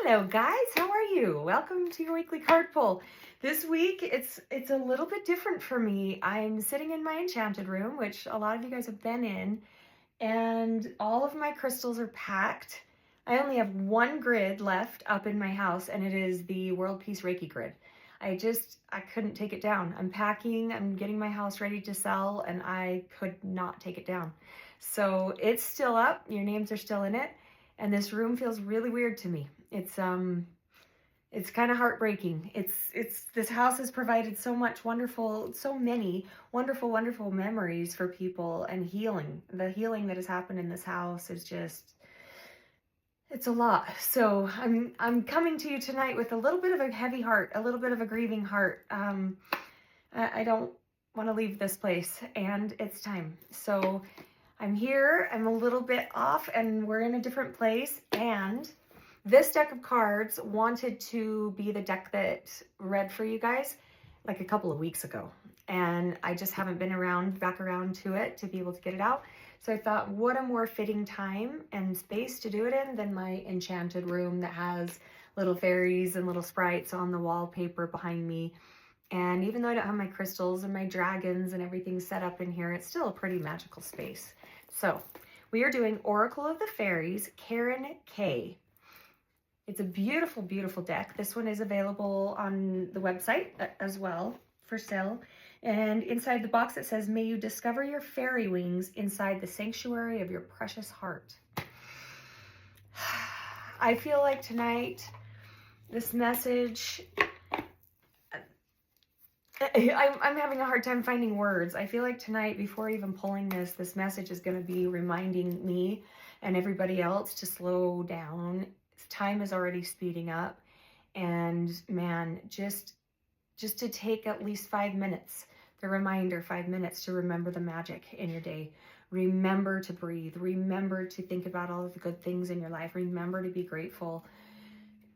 Hello guys, how are you? Welcome to your weekly card pull. This week it's a little bit different for me. I'm sitting in my enchanted room, which a lot of you guys have been in, and all of my crystals are packed. I only have one grid left up in my house, and it is the World Peace Reiki grid. I couldn't take it down. I'm packing, I'm getting my house ready to sell, and I could not take it down. So it's still up, your names are still in it, and this room feels really weird to me. It's kind of heartbreaking. This house has provided so many wonderful memories for people, and healing. The healing that has happened in this house is just, it's a lot. So I'm coming to you tonight with a little bit of a heavy heart, a little bit of a grieving heart. I don't want to leave this place, and it's time. So I'm here, I'm a little bit off, and we're in a different place, and this deck of cards wanted to be the deck that read for you guys like a couple of weeks ago, and I just haven't been back around to it to be able to get it out. So I thought, what a more fitting time and space to do it in than my enchanted room that has little fairies and little sprites on the wallpaper behind me. And even though I don't have my crystals and my dragons and everything set up in here, it's still a pretty magical space. So we are doing Oracle of the Fairies, Karen K. It's a beautiful, beautiful deck. This one is available on the website as well for sale. And inside the box it says, "May you discover your fairy wings inside the sanctuary of your precious heart." I feel like tonight, this message, I'm having a hard time finding words. I feel like tonight, before even pulling this message is going to be reminding me and everybody else to slow down. Time is already speeding up, and man, just to take at least 5 minutes, the reminder, 5 minutes to remember the magic in your day. Remember to breathe. Remember to think about all of the good things in your life. Remember to be grateful,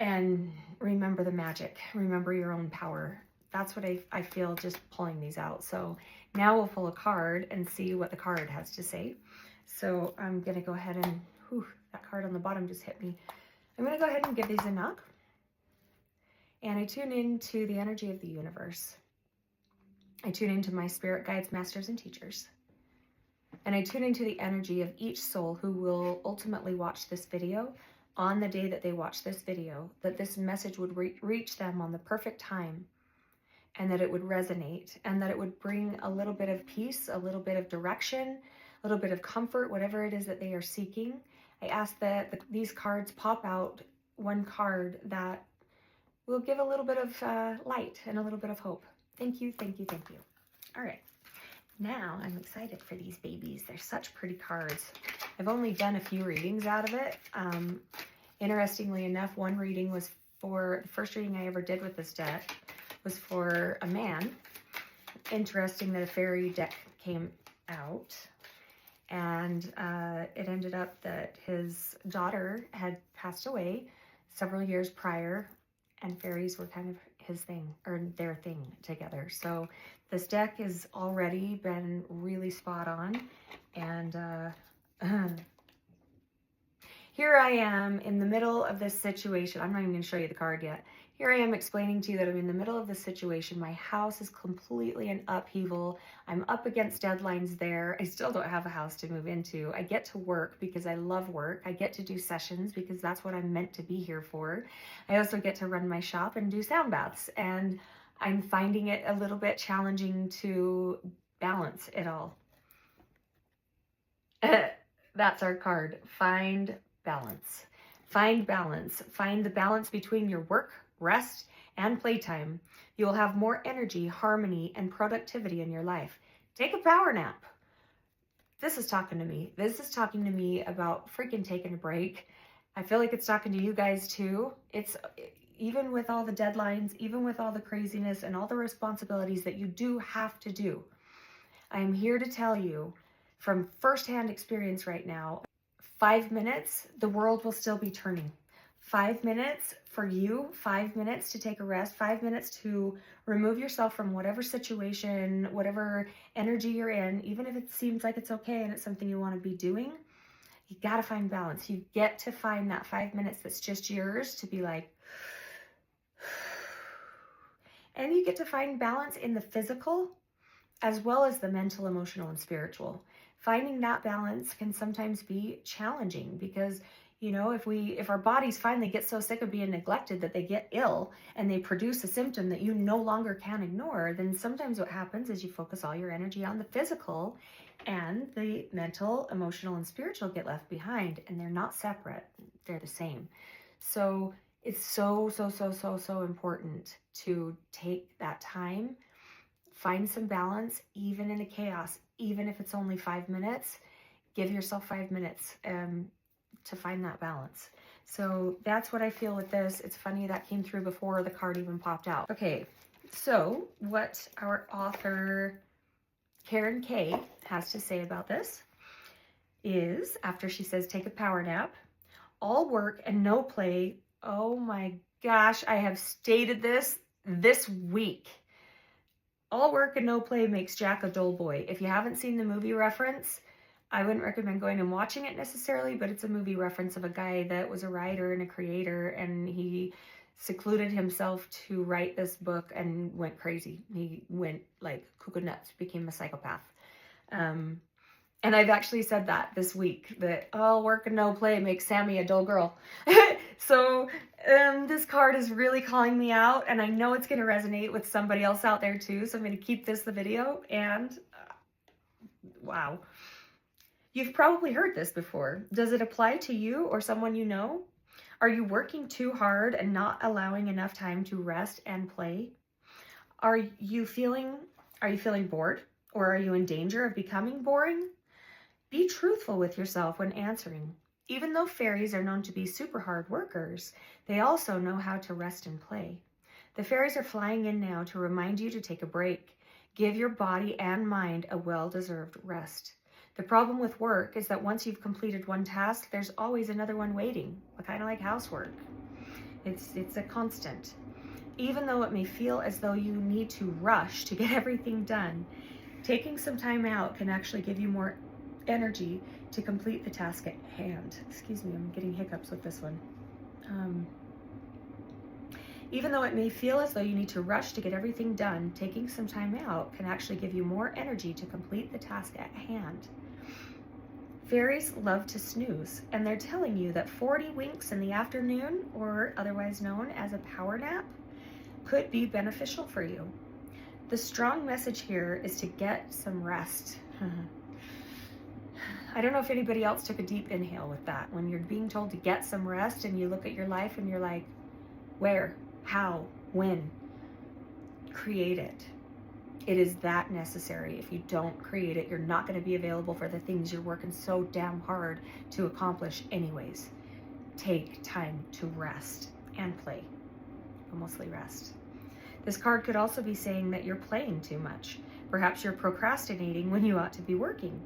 and remember the magic. Remember your own power. That's what I feel just pulling these out. So now we'll pull a card and see what the card has to say. So I'm going to go ahead and, that card on the bottom just hit me. I'm going to go ahead and give these a knock. And I tune into the energy of the universe. I tune into my spirit guides, masters, and teachers. And I tune into the energy of each soul who will ultimately watch this video on the day that they watch this video, that this message would reach them on the perfect time, and that it would resonate, and that it would bring a little bit of peace, a little bit of direction, a little bit of comfort, whatever it is that they are seeking. I ask that these cards pop out one card that will give a little bit of light and a little bit of hope. Thank you, thank you, thank you. All right, now I'm excited for these babies. They're such pretty cards. I've only done a few readings out of it. Interestingly enough, one reading was for, the first reading I ever did with this deck was for a man. Interesting that a fairy deck came out. And it ended up that his daughter had passed away several years prior, and fairies were kind of his thing, or their thing together. So this deck has already been really spot on. And here I am in the middle of this situation. I'm not even going to show you the card yet. Here I am explaining to you that I'm in the middle of this situation. My house is completely in upheaval. I'm up against deadlines there. I still don't have a house to move into. I get to work because I love work. I get to do sessions because that's what I'm meant to be here for. I also get to run my shop and do sound baths. And I'm finding it a little bit challenging to balance it all. That's our card. Find balance. Find balance. Find the balance between your work, rest, and playtime. You will have more energy, harmony, and productivity in your life. Take a power nap. This is talking to me. This is talking to me about freaking taking a break. I feel like it's talking to you guys too. It's even with all the deadlines, even with all the craziness and all the responsibilities that you do have to do. I am here to tell you from firsthand experience right now, 5 minutes, the world will still be turning. 5 minutes for you, 5 minutes to take a rest, 5 minutes to remove yourself from whatever situation, whatever energy you're in, even if it seems like it's okay and it's something you want to be doing. You got to find balance. You get to find that 5 minutes that's just yours to be like, and you get to find balance in the physical as well as the mental, emotional, and spiritual. Finding that balance can sometimes be challenging because, you know, if our bodies finally get so sick of being neglected that they get ill and they produce a symptom that you no longer can ignore, then sometimes what happens is you focus all your energy on the physical, and the mental, emotional, and spiritual get left behind, and they're not separate. They're the same. So it's so important to take that time, find some balance, even in the chaos, even if it's only 5 minutes. Give yourself 5 minutes to find that balance. So that's what I feel with this. It's funny that came through before the card even popped out. Okay, so what our author Karen K has to say about this is, after she says take a power nap, all work and no play. Oh my gosh, I have stated this week. All work and no play makes Jack a dull boy. If you haven't seen the movie reference, I wouldn't recommend going and watching it necessarily, but it's a movie reference of a guy that was a writer and a creator, and he secluded himself to write this book and went crazy. He went like cuckoo nuts, became a psychopath. And I've actually said that this week, that all work and no play makes Sammy a dull girl. So this card is really calling me out, and I know it's going to resonate with somebody else out there too. So I'm going to keep this the video, and wow. You've probably heard this before. Does it apply to you or someone you know? Are you working too hard and not allowing enough time to rest and play? Are you feeling bored, or are you in danger of becoming boring? Be truthful with yourself when answering. Even though fairies are known to be super hard workers, they also know how to rest and play. The fairies are flying in now to remind you to take a break. Give your body and mind a well-deserved rest. The problem with work is that once you've completed one task, there's always another one waiting, kind of like housework. It's a constant. Even though it may feel as though you need to rush to get everything done, taking some time out can actually give you more energy to complete the task at hand. Excuse me, I'm getting hiccups with this one. Even though it may feel as though you need to rush to get everything done, taking some time out can actually give you more energy to complete the task at hand. Fairies love to snooze, and they're telling you that 40 winks in the afternoon, or otherwise known as a power nap, could be beneficial for you. The strong message here is to get some rest. I don't know if anybody else took a deep inhale with that. When you're being told to get some rest and you look at your life and you're like, where, how, when? Create it. It is that necessary. If you don't create it, you're not going to be available for the things you're working so damn hard to accomplish anyways. Take time to rest and play, but mostly rest. This card could also be saying that you're playing too much. Perhaps you're procrastinating when you ought to be working.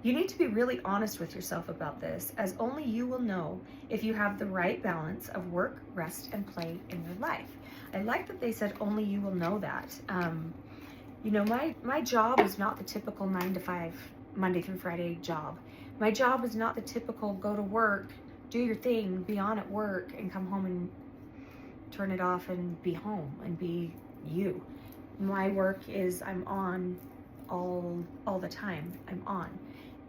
You need to be really honest with yourself about this, as only you will know if you have the right balance of work, rest, and play in your life. I like that they said only you will know that. You know, my job is not the typical 9 to 5, Monday through Friday job. My job is not the typical go to work, do your thing, be on at work, and come home and turn it off and be home and be you. My work is I'm on all the time. I'm on.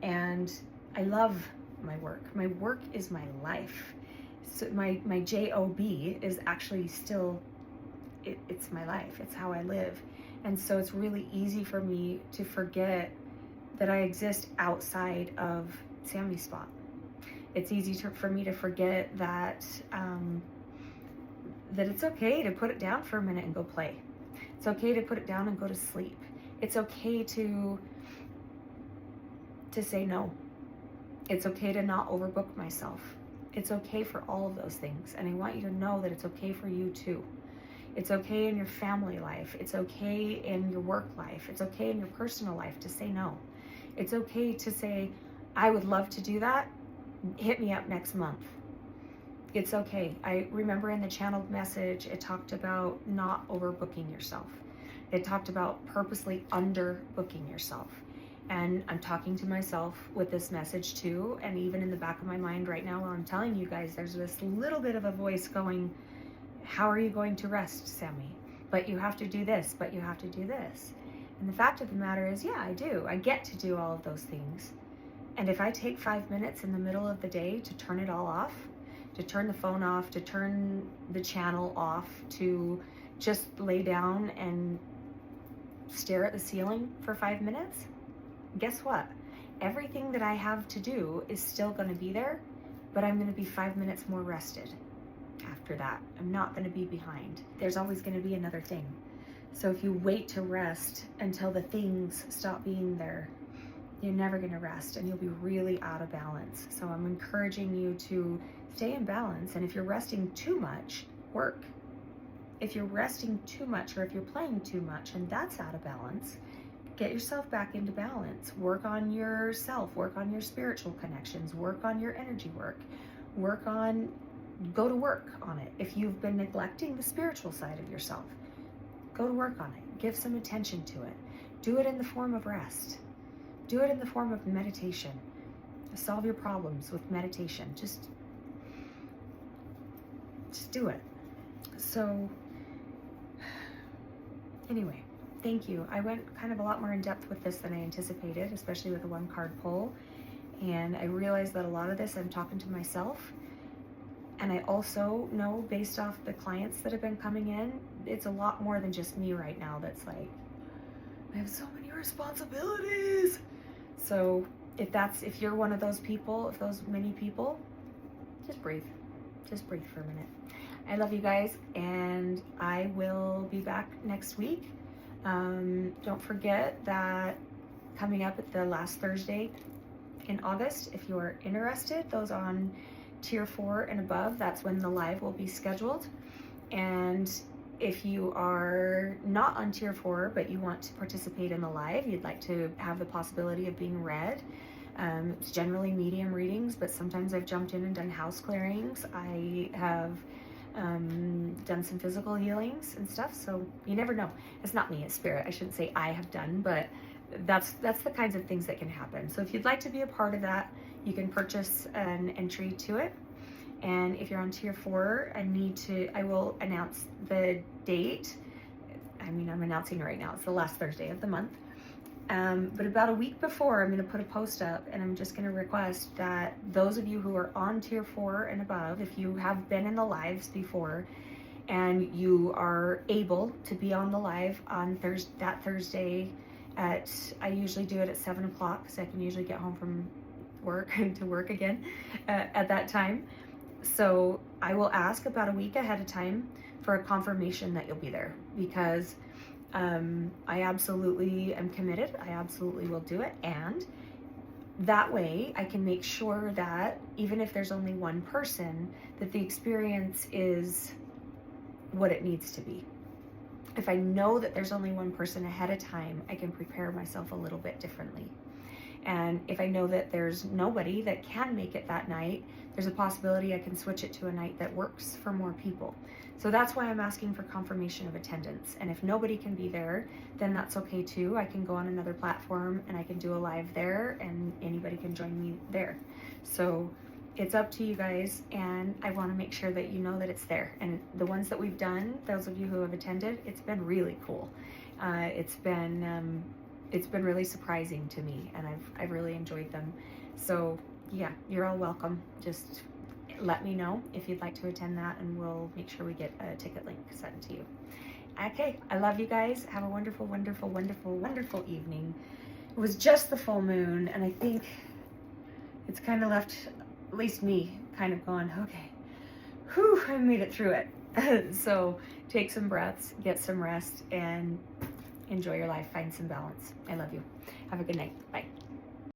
And I love my work. My work is my life. So my job is actually still, it's my life. It's how I live. And so it's really easy for me to forget that I exist outside of Sammy's spot. It's easy for me to forget that that it's okay to put it down for a minute and go play. It's okay to put it down and go to sleep. It's okay to say no. It's okay to not overbook myself. It's okay for all of those things. And I want you to know that it's okay for you too. It's okay in your family life. It's okay in your work life. It's okay in your personal life to say no. It's okay to say, I would love to do that. Hit me up next month. It's okay. I remember in the channeled message, it talked about not overbooking yourself. It talked about purposely underbooking yourself. And I'm talking to myself with this message too. And even in the back of my mind right now, while I'm telling you guys, there's this little bit of a voice going, how are you going to rest, Sammy? But you have to do this, but you have to do this. And the fact of the matter is, yeah, I do. I get to do all of those things. And if I take 5 minutes in the middle of the day to turn it all off, to turn the phone off, to turn the channel off, to just lay down and stare at the ceiling for 5 minutes, guess what? Everything that I have to do is still going to be there, but I'm going to be 5 minutes more rested after that. I'm not going to be behind. There's always going to be another thing. So if you wait to rest until the things stop being there, you're never going to rest and you'll be really out of balance. So I'm encouraging you to stay in balance. And if you're resting too much, work. If you're resting too much, or if you're playing too much and that's out of balance, get yourself back into balance. Work on yourself, work on your spiritual connections, work on your energy work, go to work on it. If you've been neglecting the spiritual side of yourself, go to work on it. Give some attention to it. Do it in the form of rest. Do it in the form of meditation. Solve your problems with meditation. Just do it. So anyway, thank you. I went kind of a lot more in depth with this than I anticipated, especially with the 1-card pull. And I realized that a lot of this I'm talking to myself. And I also know, based off the clients that have been coming in, it's a lot more than just me right now that's like, I have so many responsibilities. So if you're one of those people, if those many people, just breathe. Just breathe for a minute. I love you guys, and I will be back next week. Don't forget that coming up at the last Thursday in August, if you're interested, those on Tier 4 and above, that's when the live will be scheduled. And if you are not on Tier 4, but you want to participate in the live, you'd like to have the possibility of being read. It's generally medium readings, but sometimes I've jumped in and done house clearings. I have done some physical healings and stuff, so you never know. It's not me, it's spirit. I shouldn't say I have done, but that's the kinds of things that can happen. So if you'd like to be a part of that, you can purchase an entry to it. And if you're on Tier 4, I will announce the date. I mean, I'm announcing it right now. It's the last Thursday of the month. But about a week before, I'm going to put a post up, and I'm just going to request that those of you who are on Tier 4 and above, if you have been in the lives before and you are able to be on the live on that Thursday I usually do it at 7 o'clock because I can usually get home from work to work again at that time. So I will ask about a week ahead of time for a confirmation that you'll be there, because I absolutely am committed. I absolutely will do it. And that way I can make sure that even if there's only one person, that the experience is what it needs to be. If I know that there's only one person ahead of time, I can prepare myself a little bit differently. And if I know that there's nobody that can make it that night, there's a possibility I can switch it to a night that works for more people. So that's why I'm asking for confirmation of attendance. And if nobody can be there, then that's okay too. I can go on another platform and I can do a live there, and anybody can join me there. So it's up to you guys, and I want to make sure that you know that it's there. And the ones that we've done, those of you who have attended, it's been really cool. It's been really surprising to me, and I've really enjoyed them. So yeah, you're all welcome. Just let me know if you'd like to attend that, and we'll make sure we get a ticket link sent to you. Okay, I love you guys. Have a wonderful, wonderful, wonderful, wonderful evening. It was just the full moon, and I think it's kind of left at least me kind of going, okay, whew, I made it through it. So take some breaths, get some rest, and enjoy your life. Find some balance. I love you. Have a good night. Bye.